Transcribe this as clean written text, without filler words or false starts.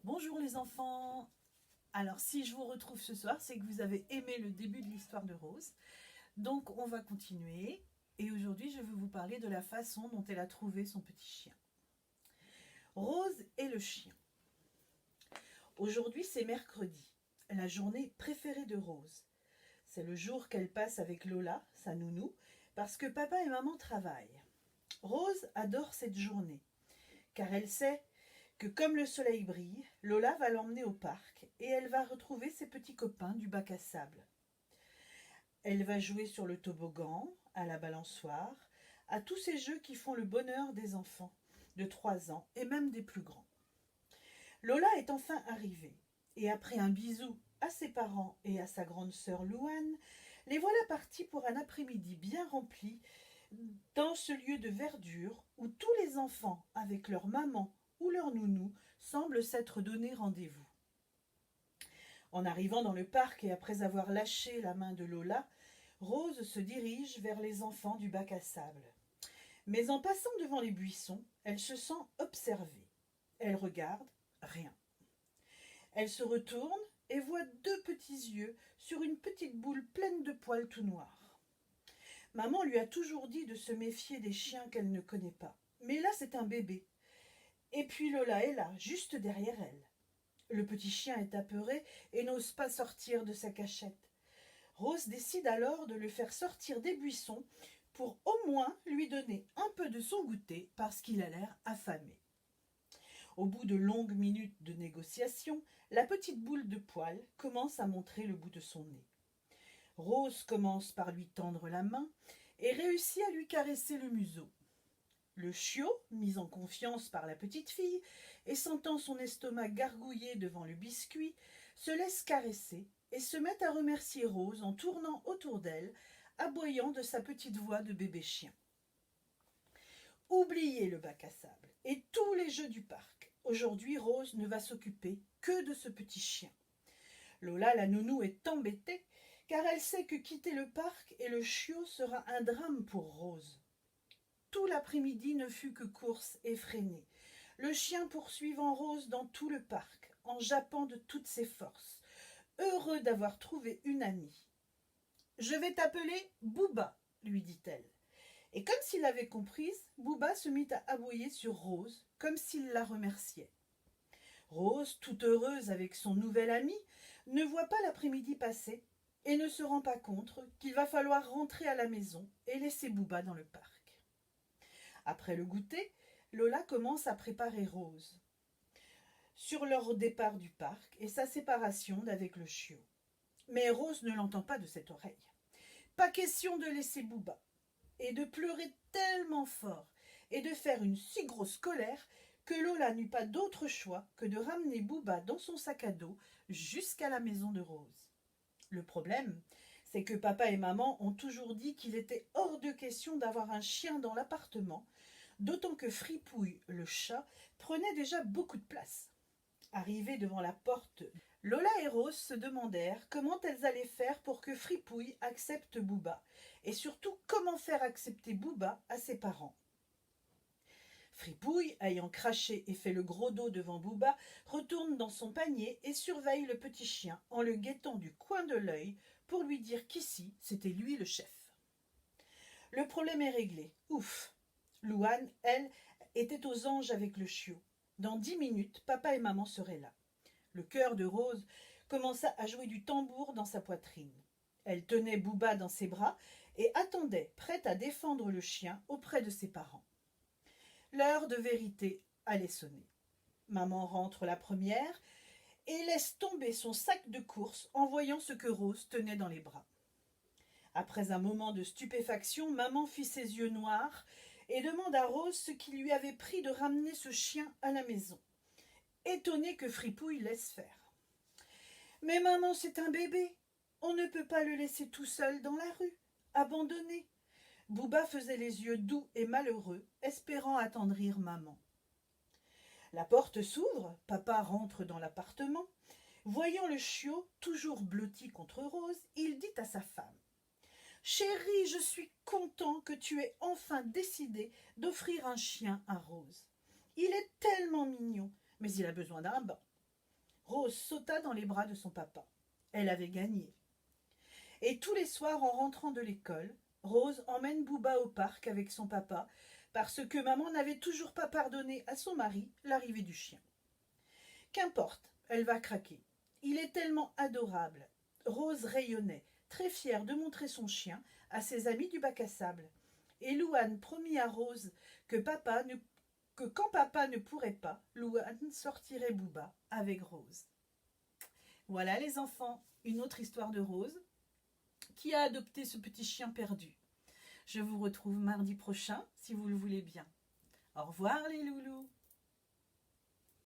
Bonjour les enfants. Alors si je vous retrouve ce soir, c'est que vous avez aimé le début de l'histoire de Rose. Donc on va continuer. Et aujourd'hui, je vais vous parler de la façon dont elle a trouvé son petit chien. Rose et le chien. Aujourd'hui, c'est mercredi, la journée préférée de Rose. C'est le jour qu'elle passe avec Lola, sa nounou, parce que papa et maman travaillent. Rose adore cette journée, car elle sait que comme le soleil brille, Lola va l'emmener au parc et elle va retrouver ses petits copains du bac à sable. Elle va jouer sur le toboggan, à la balançoire, à tous ces jeux qui font le bonheur des enfants de 3 ans et même des plus grands. Lola est enfin arrivée et après un bisou à ses parents et à sa grande sœur Louane, les voilà partis pour un après-midi bien rempli dans ce lieu de verdure où tous les enfants, avec leur maman ou leur nounou, semblent s'être donné rendez-vous. En arrivant dans le parc et après avoir lâché la main de Lola, Rose se dirige vers les enfants du bac à sable. Mais en passant devant les buissons, elle se sent observée. Elle regarde, rien. Elle se retourne et voit deux petits yeux sur une petite boule pleine de poils tout noirs. Maman lui a toujours dit de se méfier des chiens qu'elle ne connaît pas. Mais là, c'est un bébé. Et puis Lola est là, juste derrière elle. Le petit chien est apeuré et n'ose pas sortir de sa cachette. Rose décide alors de le faire sortir des buissons pour au moins lui donner un peu de son goûter parce qu'il a l'air affamé. Au bout de longues minutes de négociation, la petite boule de poils commence à montrer le bout de son nez. Rose commence par lui tendre la main et réussit à lui caresser le museau. Le chiot, mis en confiance par la petite fille et sentant son estomac gargouiller devant le biscuit, se laisse caresser et se met à remercier Rose en tournant autour d'elle, aboyant de sa petite voix de bébé chien. Oubliez le bac à sable et tous les jeux du parc. Aujourd'hui, Rose ne va s'occuper que de ce petit chien. Lola, la nounou, est embêtée car elle sait que quitter le parc et le chiot sera un drame pour Rose. Tout l'après-midi ne fut que course effrénée, le chien poursuivant Rose dans tout le parc, en jappant de toutes ses forces, heureux d'avoir trouvé une amie. « Je vais t'appeler Bouba, lui dit-elle. Et comme s'il l'avait comprise, Bouba se mit à aboyer sur Rose, comme s'il la remerciait. Rose, toute heureuse avec son nouvel ami, ne voit pas l'après-midi passer et ne se rend pas compte qu'il va falloir rentrer à la maison et laisser Bouba dans le parc. Après le goûter, Lola commence à préparer Rose sur leur départ du parc et sa séparation d'avec le chiot. Mais Rose ne l'entend pas de cette oreille. Pas question de laisser Bouba et de pleurer tellement fort et de faire une si grosse colère que Lola n'eut pas d'autre choix que de ramener Bouba dans son sac à dos jusqu'à la maison de Rose. Le problème, c'est que papa et maman ont toujours dit qu'il était hors de question d'avoir un chien dans l'appartement, d'autant que Fripouille, le chat, prenait déjà beaucoup de place. Arrivées devant la porte, Lola et Rose se demandèrent comment elles allaient faire pour que Fripouille accepte Bouba, et surtout comment faire accepter Bouba à ses parents. Fripouille, ayant craché et fait le gros dos devant Bouba, retourne dans son panier et surveille le petit chien en le guettant du coin de l'œil pour lui dire qu'ici, c'était lui le chef. Le problème est réglé. Ouf! Louane, elle, était aux anges avec le chiot. Dans 10 minutes, papa et maman seraient là. Le cœur de Rose commença à jouer du tambour dans sa poitrine. Elle tenait Bouba dans ses bras et attendait, prête à défendre le chien auprès de ses parents. L'heure de vérité allait sonner. Maman rentre la première et laisse tomber son sac de course en voyant ce que Rose tenait dans les bras. Après un moment de stupéfaction, maman fit ses yeux noirs et demande à Rose ce qui lui avait pris de ramener ce chien à la maison, étonnée que Fripouille laisse faire. « Mais maman, c'est un bébé, on ne peut pas le laisser tout seul dans la rue, abandonné. » Bouba faisait les yeux doux et malheureux, espérant attendrir maman. La porte s'ouvre, papa rentre dans l'appartement. Voyant le chiot, toujours blotti contre Rose, il dit à sa femme: « Chérie, je suis content que tu aies enfin décidé d'offrir un chien à Rose. Il est tellement mignon, mais il a besoin d'un bain. Rose sauta dans les bras de son papa. Elle avait gagné. Et tous les soirs, en rentrant de l'école, Rose emmène Booba au parc avec son papa parce que maman n'avait toujours pas pardonné à son mari l'arrivée du chien. Qu'importe, elle va craquer. Il est tellement adorable. Rose rayonnait, très fière de montrer son chien à ses amis du bac à sable. Et Louane promit à Rose que quand papa ne pourrait pas, Louane sortirait Booba avec Rose. Voilà les enfants, une autre histoire de Rose qui a adopté ce petit chien perdu. Je vous retrouve mardi prochain si vous le voulez bien. Au revoir les loulous.